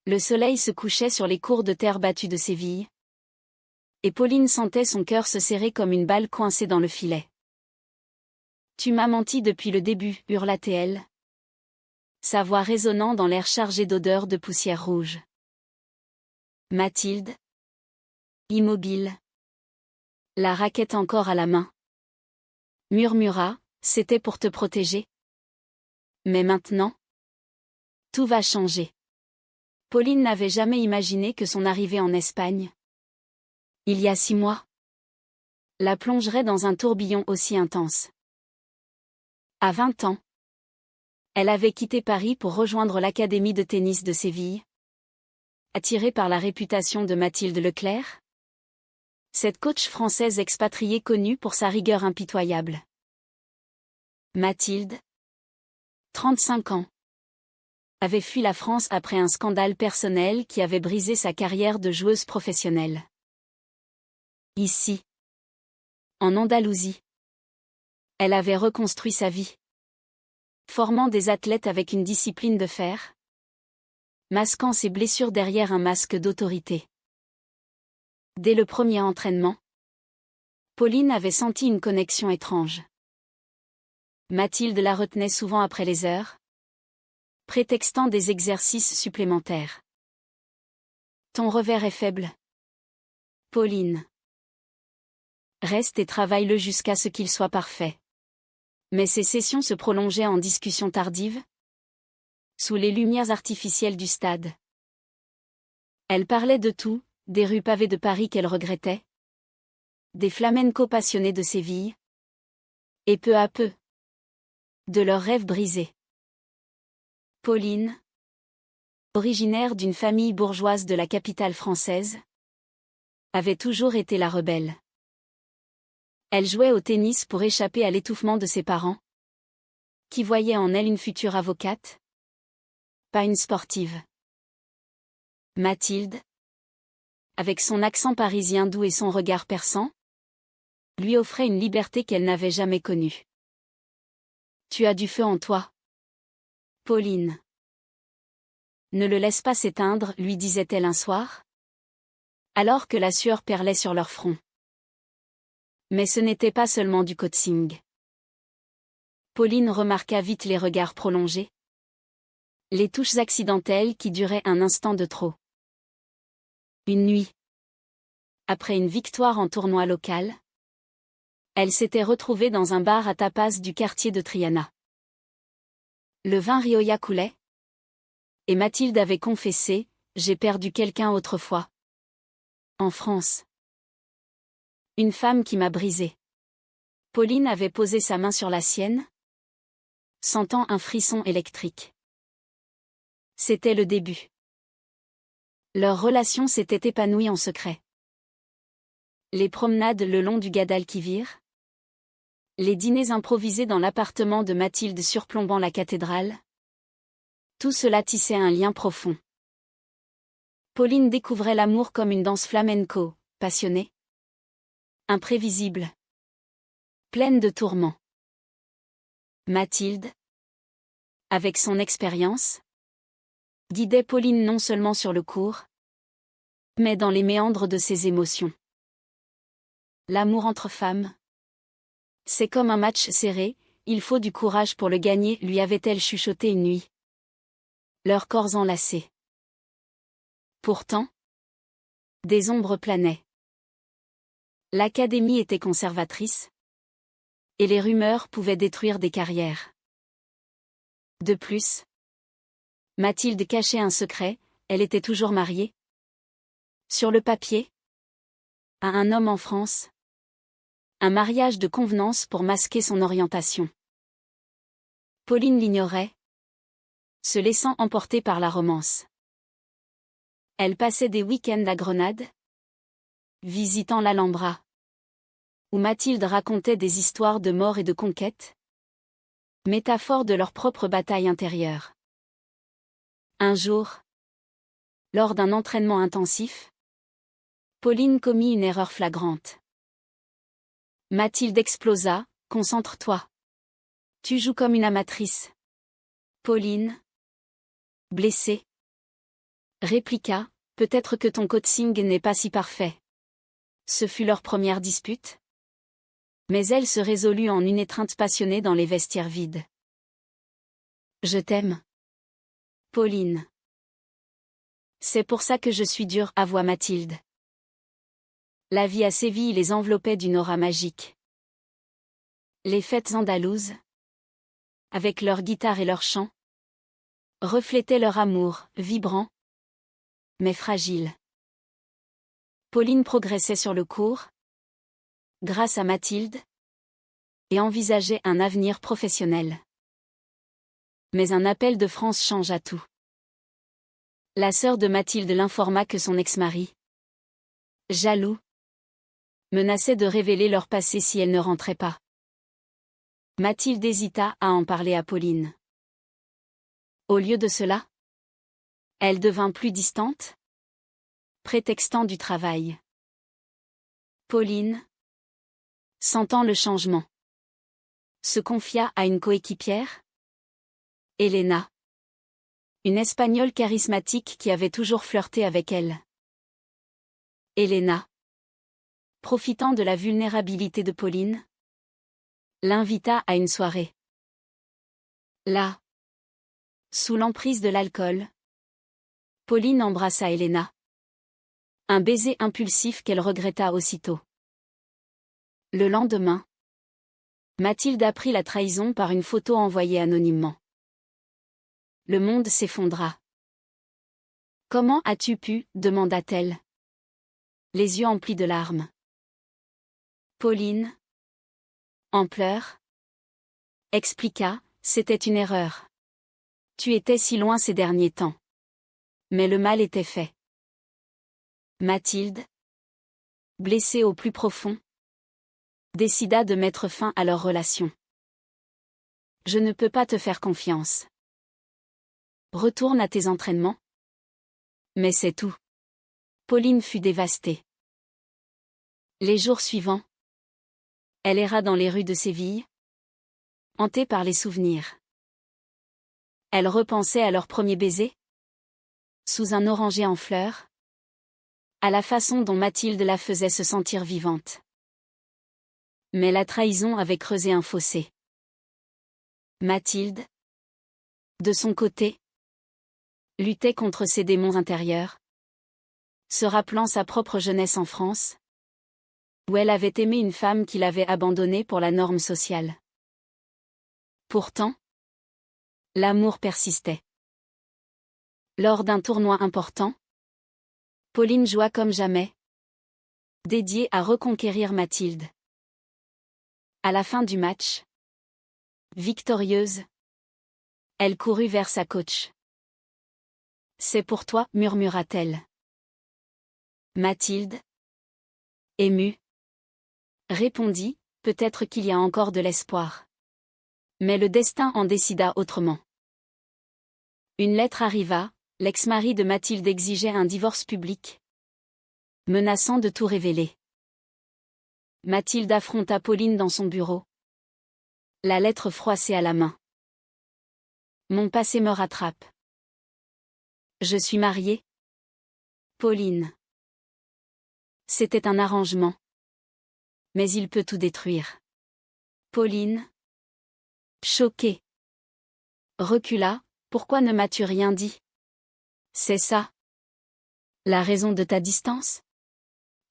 Le soleil se couchait sur les cours de terre battues de Séville. Et Pauline sentait son cœur se serrer comme une balle coincée dans le filet. « Tu m'as menti depuis le début, » hurla-t-elle. Sa voix résonnant dans l'air chargé d'odeurs de poussière rouge. Mathilde, immobile, la raquette encore à la main, murmura, « C'était pour te protéger. Mais maintenant, tout va changer. » Pauline n'avait jamais imaginé que son arrivée en Espagne, il y a 6 mois, la plongerait dans un tourbillon aussi intense. À 20 ans, elle avait quitté Paris pour rejoindre l'académie de tennis de Séville. Attirée par la réputation de Mathilde Leclerc, cette coach française expatriée connue pour sa rigueur impitoyable. Mathilde, 35 ans, avait fui la France après un scandale personnel qui avait brisé sa carrière de joueuse professionnelle. Ici, en Andalousie, elle avait reconstruit sa vie, formant des athlètes avec une discipline de fer, masquant ses blessures derrière un masque d'autorité. Dès le premier entraînement, Pauline avait senti une connexion étrange. Mathilde la retenait souvent après les heures, prétextant des exercices supplémentaires. « Ton revers est faible, Pauline. Reste et travaille-le jusqu'à ce qu'il soit parfait. » Mais ces sessions se prolongeaient en discussions tardives, sous les lumières artificielles du stade. Elle parlait de tout, des rues pavées de Paris qu'elle regrettait, des flamencos passionnés de Séville, et peu à peu, de leurs rêves brisés. Pauline, originaire d'une famille bourgeoise de la capitale française, avait toujours été la rebelle. Elle jouait au tennis pour échapper à l'étouffement de ses parents, qui voyaient en elle une future avocate, pas une sportive. Mathilde, avec son accent parisien doux et son regard perçant, lui offrait une liberté qu'elle n'avait jamais connue. « Tu as du feu en toi, Pauline. Ne le laisse pas s'éteindre, » lui disait-elle un soir, alors que la sueur perlait sur leur front. Mais ce n'était pas seulement du coaching. Pauline remarqua vite les regards prolongés, les touches accidentelles qui duraient un instant de trop. Une nuit, après une victoire en tournoi local, elle s'était retrouvée dans un bar à tapas du quartier de Triana. Le vin Rioja coulait, et Mathilde avait confessé, « J'ai perdu quelqu'un autrefois. En France. Une femme qui m'a brisée. » Pauline avait posé sa main sur la sienne, sentant un frisson électrique. C'était le début. Leur relation s'était épanouie en secret. Les promenades le long du Guadalquivir, les dîners improvisés dans l'appartement de Mathilde surplombant la cathédrale, tout cela tissait un lien profond. Pauline découvrait l'amour comme une danse flamenco, passionnée, imprévisible, pleine de tourments. Mathilde, avec son expérience, guidait Pauline non seulement sur le court, mais dans les méandres de ses émotions. L'amour entre femmes, c'est comme un match serré, il faut du courage pour le gagner, lui avait-elle chuchoté une nuit. Leurs corps enlacés. Pourtant, des ombres planaient. L'académie était conservatrice, et les rumeurs pouvaient détruire des carrières. De plus, Mathilde cachait un secret, elle était toujours mariée. Sur le papier, à un homme en France. Un mariage de convenance pour masquer son orientation. Pauline l'ignorait, se laissant emporter par la romance. Elle passait des week-ends à Grenade, visitant l'Alhambra, où Mathilde racontait des histoires de mort et de conquête, métaphore de leur propre bataille intérieure. Un jour, lors d'un entraînement intensif, Pauline commit une erreur flagrante. Mathilde explosa, « Concentre-toi. Tu joues comme une amatrice. » Pauline, blessée, Répliqua, peut-être que ton coaching n'est pas si parfait. Ce fut leur première dispute. Mais elle se résolut en une étreinte passionnée dans les vestiaires vides. Je t'aime. Pauline. C'est pour ça que je suis dure, avoua Mathilde. La vie à Séville les enveloppait d'une aura magique. Les fêtes andalouses, avec leurs guitares et leurs chants, reflétaient leur amour, vibrant, mais fragile. Pauline progressait sur le cours, grâce à Mathilde, et envisageait un avenir professionnel. Mais un appel de France changea tout. La sœur de Mathilde l'informa que son ex-mari, jaloux, menaçait de révéler leur passé si elle ne rentrait pas. Mathilde hésita à en parler à Pauline. Au lieu de cela, elle devint plus distante, prétextant du travail. Pauline, sentant le changement, se confia à une coéquipière, Elena, une Espagnole charismatique qui avait toujours flirté avec elle. Elena, profitant de la vulnérabilité de Pauline, l'invita à une soirée. Là, sous l'emprise de l'alcool, Pauline embrassa Elena. Un baiser impulsif qu'elle regretta aussitôt. Le lendemain, Mathilde apprit la trahison par une photo envoyée anonymement. Le monde s'effondra. « Comment as-tu pu » demanda-t-elle. Les yeux emplis de larmes. Pauline, en pleurs, expliqua, c'était une erreur. Tu étais si loin ces derniers temps. Mais le mal était fait. Mathilde, blessée au plus profond, décida de mettre fin à leur relation. Je ne peux pas te faire confiance. Retourne à tes entraînements. Mais c'est tout. Pauline fut dévastée. Les jours suivants, elle erra dans les rues de Séville, hantée par les souvenirs. Elle repensait à leur premier baiser, sous un oranger en fleurs, à la façon dont Mathilde la faisait se sentir vivante. Mais la trahison avait creusé un fossé. Mathilde, de son côté, luttait contre ses démons intérieurs, se rappelant sa propre jeunesse en France, où elle avait aimé une femme qui l'avait abandonnée pour la norme sociale. Pourtant, l'amour persistait. Lors d'un tournoi important, Pauline joua comme jamais, dédiée à reconquérir Mathilde. À la fin du match, victorieuse, elle courut vers sa coach. « C'est pour toi » murmura-t-elle. Mathilde, émue, répondit, « Peut-être qu'il y a encore de l'espoir. » Mais le destin en décida autrement. Une lettre arriva, l'ex-mari de Mathilde exigeait un divorce public, menaçant de tout révéler. Mathilde affronta Pauline dans son bureau. La lettre froissée à la main. « Mon passé me rattrape. Je suis mariée. Pauline. C'était un arrangement. Mais il peut tout détruire. » Pauline, choquée, recula. « Pourquoi ne m'as-tu rien dit ? C'est ça. La raison de ta distance ? »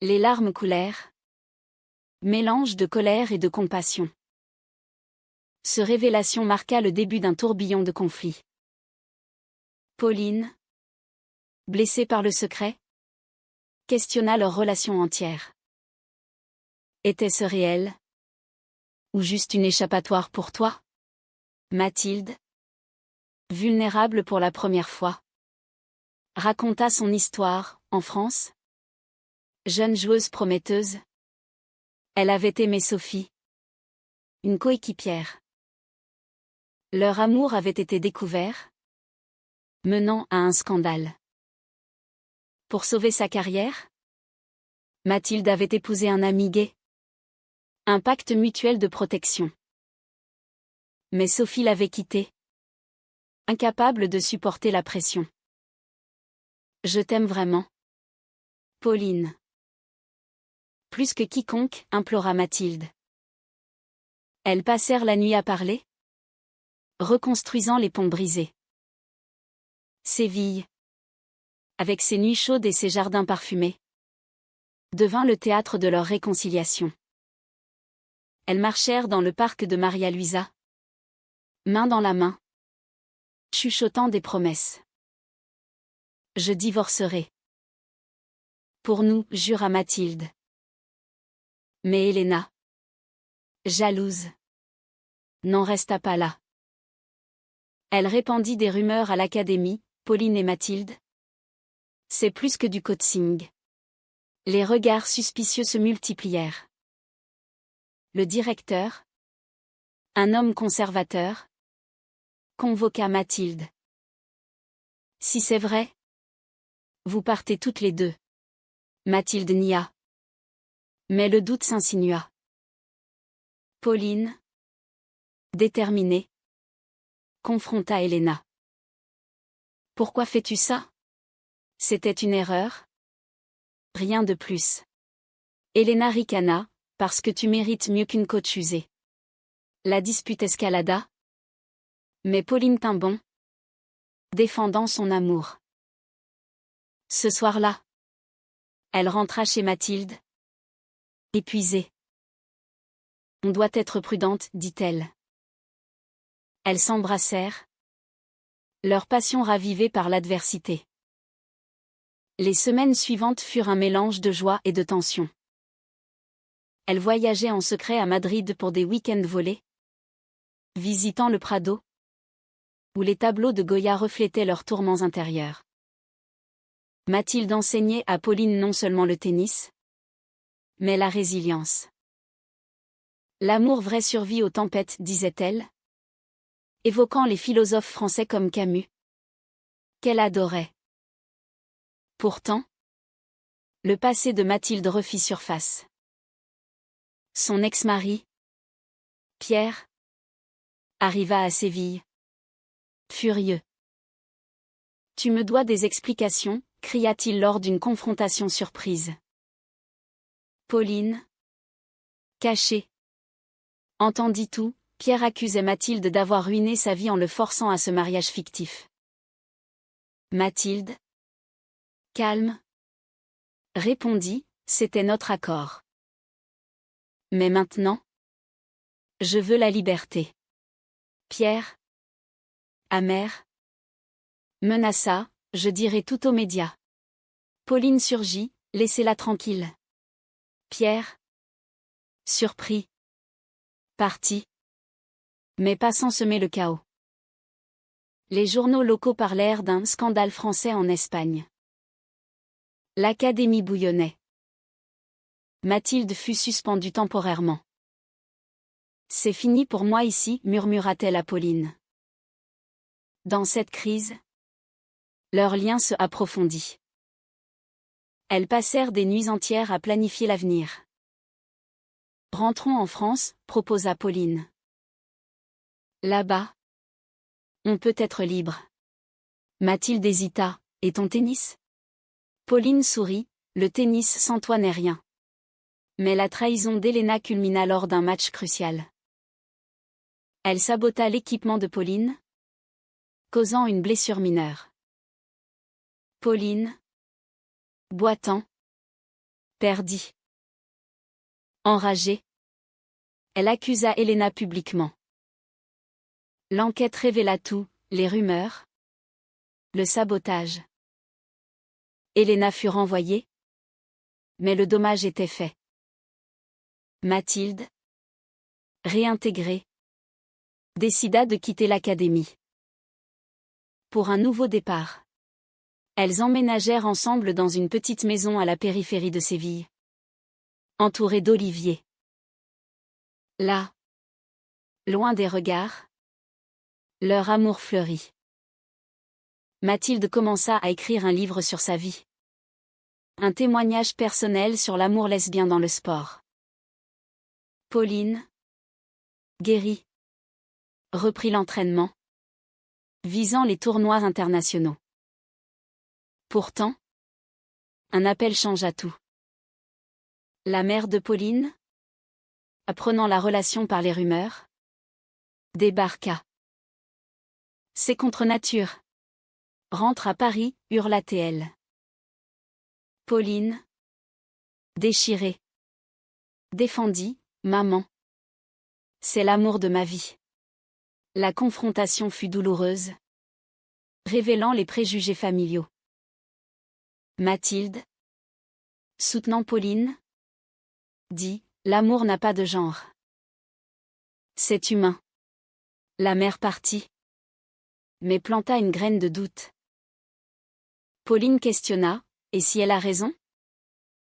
Les larmes coulèrent. Mélange de colère et de compassion. Ce révélation marqua le début d'un tourbillon de conflits. Pauline, blessée par le secret, questionna leur relation entière. Était-ce réel ? Ou juste une échappatoire pour toi ? Mathilde, vulnérable pour la première fois, raconta son histoire, en France. Jeune joueuse prometteuse, elle avait aimé Sophie, une coéquipière. Leur amour avait été découvert, menant à un scandale. Pour sauver sa carrière, Mathilde avait épousé un ami gay. Un pacte mutuel de protection. Mais Sophie l'avait quitté, incapable de supporter la pression. Je t'aime vraiment. Pauline. Plus que quiconque, implora Mathilde. Elles passèrent la nuit à parler, reconstruisant les ponts brisés. Séville, avec ses nuits chaudes et ses jardins parfumés, devint le théâtre de leur réconciliation. Elles marchèrent dans le parc de Maria Luisa, main dans la main, chuchotant des promesses. Je divorcerai. Pour nous, jura Mathilde. Mais Helena, jalouse, n'en resta pas là. Elle répandit des rumeurs à l'académie, Pauline et Mathilde. C'est plus que du coaching. Les regards suspicieux se multiplièrent. Le directeur, un homme conservateur, convoqua Mathilde. Si c'est vrai, vous partez toutes les deux. Mathilde nia. Mais le doute s'insinua. Pauline, déterminée, confronta Helena. Pourquoi fais-tu ça? C'était une erreur? Rien de plus. Helena ricana, parce que tu mérites mieux qu'une coach usée. La dispute escalada. Mais Pauline tint bon, défendant son amour. Ce soir-là, elle rentra chez Mathilde, épuisée. On doit être prudente, dit-elle. Elles s'embrassèrent, leur passion ravivée par l'adversité. Les semaines suivantes furent un mélange de joie et de tension. Elles voyageaient en secret à Madrid pour des week-ends volés, visitant le Prado, où les tableaux de Goya reflétaient leurs tourments intérieurs. Mathilde enseignait à Pauline non seulement le tennis, mais la résilience. L'amour vrai survit aux tempêtes, disait-elle, évoquant les philosophes français comme Camus, qu'elle adorait. Pourtant, le passé de Mathilde refit surface. Son ex-mari, Pierre, arriva à Séville. Furieux. « Tu me dois des explications », cria-t-il lors d'une confrontation surprise. Pauline, cachée, entendit tout. Pierre accusait Mathilde d'avoir ruiné sa vie en le forçant à ce mariage fictif. Mathilde, calme, répondit, c'était notre accord. Mais maintenant, je veux la liberté. Pierre, amer, menaça, je dirai tout aux médias. Pauline surgit, laissez-la tranquille. Pierre, surpris, partit. Mais pas sans semer le chaos. Les journaux locaux parlèrent d'un scandale français en Espagne. L'académie bouillonnait. Mathilde fut suspendue temporairement. C'est fini pour moi ici, murmura-t-elle à Pauline. Dans cette crise, leur lien se approfondit. Elles passèrent des nuits entières à planifier l'avenir. Rentrons en France, proposa Pauline. Là-bas, on peut être libre. Mathilde hésita, et ton tennis? Pauline sourit, le tennis sans toi n'est rien. Mais la trahison d'Helena culmina lors d'un match crucial. Elle sabota l'équipement de Pauline, causant une blessure mineure. Pauline, boitant, perdit. Enragée, elle accusa Helena publiquement. L'enquête révéla tout, les rumeurs, le sabotage. Helena fut renvoyée, mais le dommage était fait. Mathilde, réintégrée, décida de quitter l'académie. Pour un nouveau départ. Elles emménagèrent ensemble dans une petite maison à la périphérie de Séville, entourée d'oliviers. Là, loin des regards, leur amour fleurit. Mathilde commença à écrire un livre sur sa vie. Un témoignage personnel sur l'amour lesbien dans le sport. Pauline, guérie, reprit l'entraînement, visant les tournois internationaux. Pourtant, un appel changea tout. La mère de Pauline, apprenant la relation par les rumeurs, débarqua. C'est contre nature. Rentre à Paris, hurla-t-elle. Pauline, déchirée, défendit, maman. C'est l'amour de ma vie. La confrontation fut douloureuse, révélant les préjugés familiaux. Mathilde, soutenant Pauline, dit, l'amour n'a pas de genre. C'est humain. La mère partit, mais planta une graine de doute. Pauline questionna, et si elle a raison?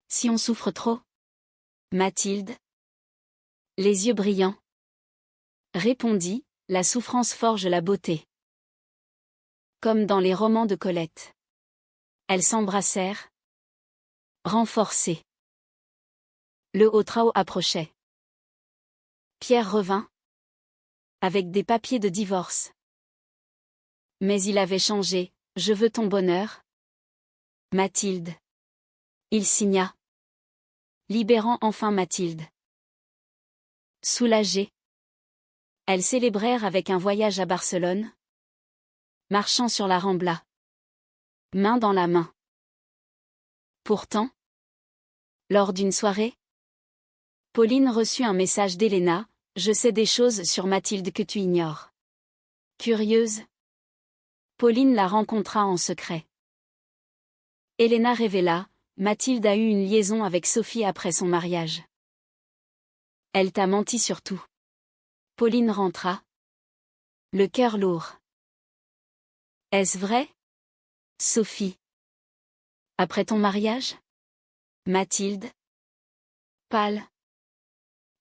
Si on souffre trop? Mathilde, les yeux brillants, répondit, la souffrance forge la beauté. Comme dans les romans de Colette. Elles s'embrassèrent, renforcées. Le Haut-Trao approchait. Pierre revint, avec des papiers de divorce. Mais il avait changé, je veux ton bonheur. Mathilde. Il signa, libérant enfin Mathilde. Soulagée, elles célébrèrent avec un voyage à Barcelone, marchant sur la Rambla, main dans la main. Pourtant, lors d'une soirée, Pauline reçut un message d'Elena, je sais des choses sur Mathilde que tu ignores. Curieuse, Pauline la rencontra en secret. Elena révéla, Mathilde a eu une liaison avec Sophie après son mariage. Elle t'a menti sur tout. Pauline rentra, le cœur lourd. Est-ce vrai? Sophie. Après ton mariage? Mathilde. Pâle.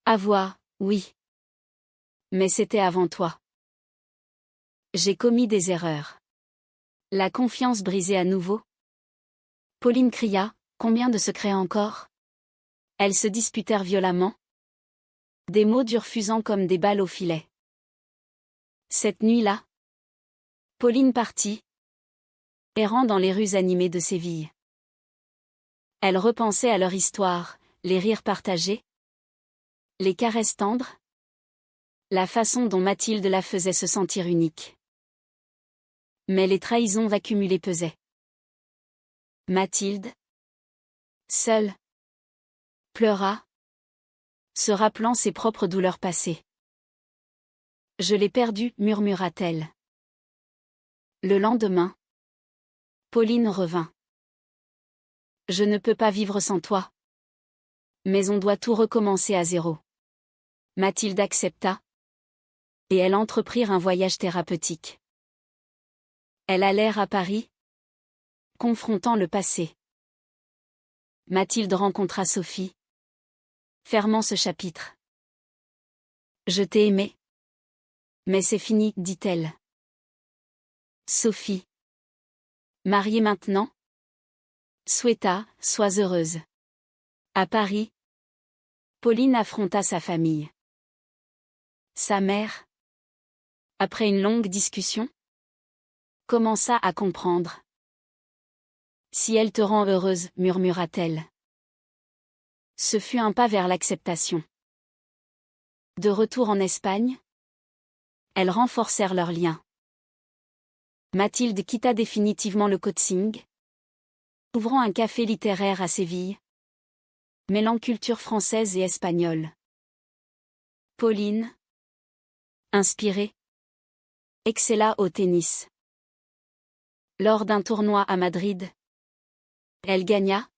À voix, oui. Mais c'était avant toi. J'ai commis des erreurs. La confiance brisée à nouveau. Pauline cria, combien de secrets encore? Elles se disputèrent violemment. Des mots durs fusant comme des balles au filet. Cette nuit-là, Pauline partit, errant dans les rues animées de Séville. Elle repensait à leur histoire, les rires partagés, les caresses tendres, la façon dont Mathilde la faisait se sentir unique. Mais les trahisons accumulées pesaient. Mathilde, seule, pleura, se rappelant ses propres douleurs passées. Je l'ai perdu, murmura-t-elle. Le lendemain, Pauline revint. Je ne peux pas vivre sans toi. Mais on doit tout recommencer à zéro. Mathilde accepta. Et elles entreprirent un voyage thérapeutique. Elles allèrent à Paris, confrontant le passé. Mathilde rencontra Sophie, fermant ce chapitre. Je t'ai aimé. Mais c'est fini, dit-elle. Sophie, mariée maintenant, souhaita, sois heureuse. À Paris, Pauline affronta sa famille. Sa mère, après une longue discussion, commença à comprendre. Si elle te rend heureuse, murmura-t-elle. Ce fut un pas vers l'acceptation. De retour en Espagne, elles renforcèrent leurs liens. Mathilde quitta définitivement le coaching, ouvrant un café littéraire à Séville, mêlant culture française et espagnole. Pauline, inspirée, excella au tennis. Lors d'un tournoi à Madrid, elle gagna,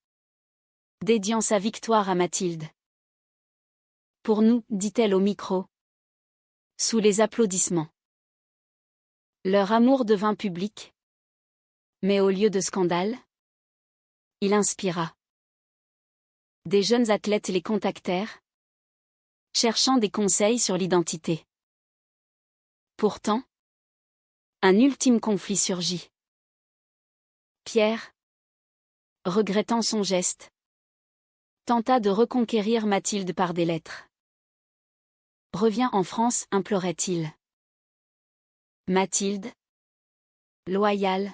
dédiant sa victoire à Mathilde. Pour nous, dit-elle au micro, sous les applaudissements. Leur amour devint public, mais au lieu de scandale, il inspira. Des jeunes athlètes les contactèrent, cherchant des conseils sur l'identité. Pourtant, un ultime conflit surgit. Pierre, regrettant son geste, tenta de reconquérir Mathilde par des lettres. Reviens en France, implorait-il. Mathilde, loyale,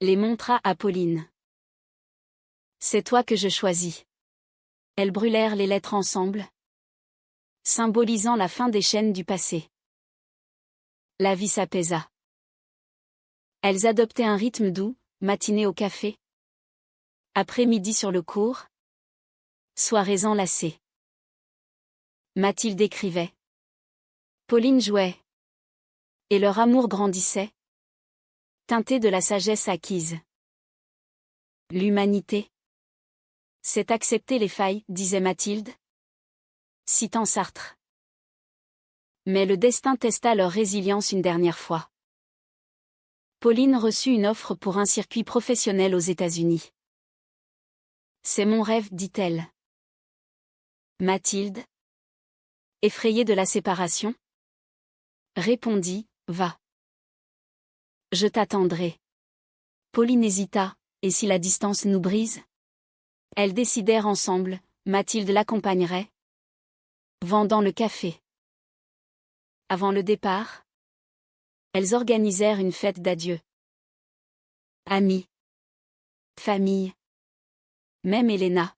les montra à Pauline. C'est toi que je choisis. Elles brûlèrent les lettres ensemble, symbolisant la fin des chaînes du passé. La vie s'apaisa. Elles adoptaient un rythme doux, matinée au café, après-midi sur le cours, soirées enlacées. Mathilde écrivait. Pauline jouait. Et leur amour grandissait, teinté de la sagesse acquise. L'humanité, c'est accepter les failles, disait Mathilde, citant Sartre. Mais le destin testa leur résilience une dernière fois. Pauline reçut une offre pour un circuit professionnel aux États-Unis. C'est mon rêve, dit-elle. Mathilde, effrayée de la séparation, répondit, va. Je t'attendrai. Pauline hésita, et si la distance nous brise? Elles décidèrent ensemble, Mathilde l'accompagnerait, vendant le café. Avant le départ, elles organisèrent une fête d'adieu. Amis, famille, même Elena,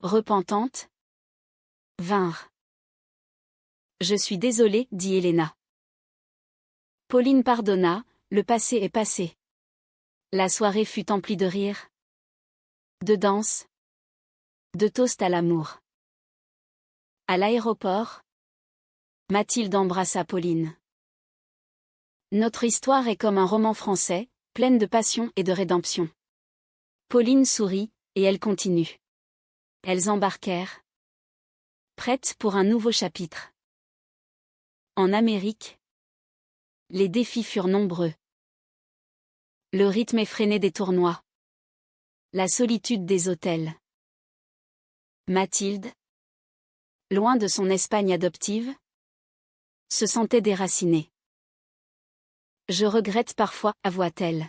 repentante, vinrent. Je suis désolée, dit Elena. Pauline pardonna, le passé est passé. La soirée fut emplie de rires, de danses, de toasts à l'amour. À l'aéroport, Mathilde embrassa Pauline. Notre histoire est comme un roman français, pleine de passion et de rédemption. Pauline sourit, et elle continue. Elles embarquèrent, prêtes pour un nouveau chapitre. En Amérique, les défis furent nombreux. Le rythme effréné des tournois. La solitude des hôtels. Mathilde, loin de son Espagne adoptive, se sentait déracinée. Je regrette parfois, avoua-t-elle.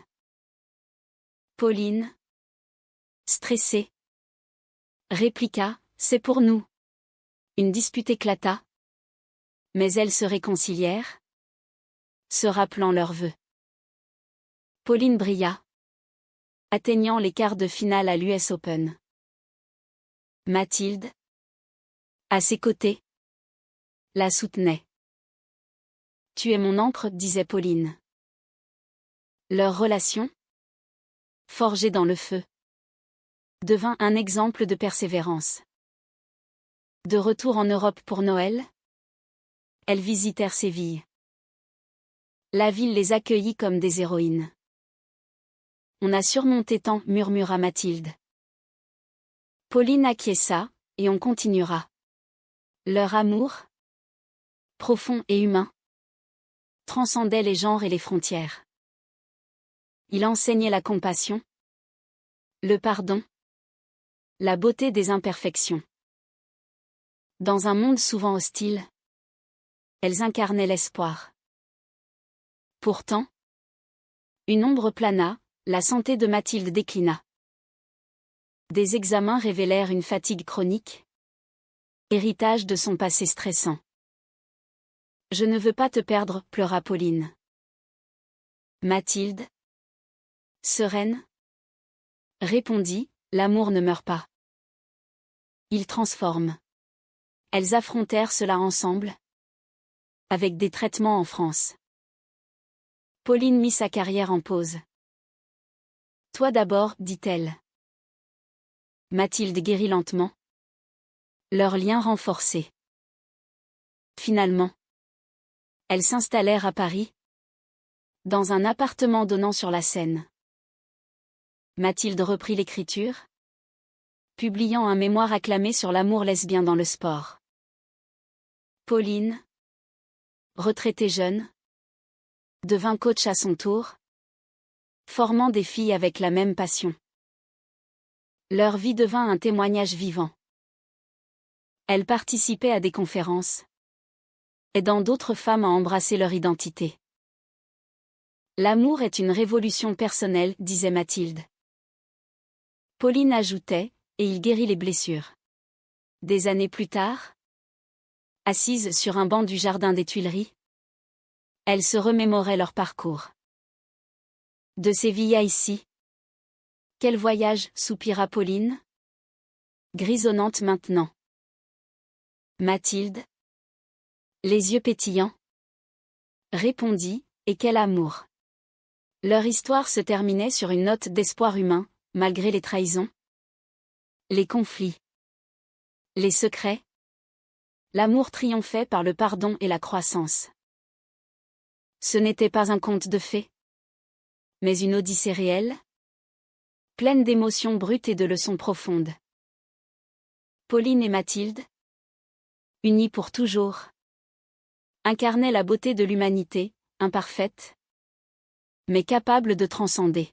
Pauline, stressée, répliqua, c'est pour nous. Une dispute éclata. Mais elles se réconcilièrent, se rappelant leurs vœux. Pauline brilla, atteignant les quarts de finale à l'US Open. Mathilde, à ses côtés, la soutenait. Tu es mon encre, disait Pauline. Leur relation, forgée dans le feu, devint un exemple de persévérance. De retour en Europe pour Noël, elles visitèrent Séville. La ville les accueillit comme des héroïnes. On a surmonté tant, murmura Mathilde. Pauline acquiesça, et on continuera. Leur amour, profond et humain, transcendait les genres et les frontières. Il enseignait la compassion, le pardon, la beauté des imperfections. Dans un monde souvent hostile, elles incarnaient l'espoir. Pourtant, une ombre plana, la santé de Mathilde déclina. Des examens révélèrent une fatigue chronique, héritage de son passé stressant. Je ne veux pas te perdre, pleura Pauline. Mathilde, sereine, répondit, l'amour ne meurt pas. Il transforme. Elles affrontèrent cela ensemble, avec des traitements en France. Pauline mit sa carrière en pause. Toi d'abord, dit-elle. Mathilde guérit lentement. Leur lien renforcé. Finalement, elles s'installèrent à Paris, dans un appartement donnant sur la Seine. Mathilde reprit l'écriture, publiant un mémoire acclamé sur l'amour lesbien dans le sport. Pauline, retraitée jeune, devint coach à son tour, formant des filles avec la même passion. Leur vie devint un témoignage vivant. Elle participait à des conférences, aidant d'autres femmes à embrasser leur identité. L'amour est une révolution personnelle, disait Mathilde. Pauline ajoutait, et il guérit les blessures. Des années plus tard, assise sur un banc du jardin des Tuileries, elles se remémoraient leur parcours. De Séville à ici. Quel voyage, soupira Pauline. Grisonnante maintenant. Mathilde. Les yeux pétillants. Répondit, et quel amour. Leur histoire se terminait sur une note d'espoir humain, malgré les trahisons. Les conflits. Les secrets. L'amour triomphait par le pardon et la croissance. Ce n'était pas un conte de fées, mais une odyssée réelle, pleine d'émotions brutes et de leçons profondes. Pauline et Mathilde, unies pour toujours, incarnaient la beauté de l'humanité, imparfaite, mais capable de transcender.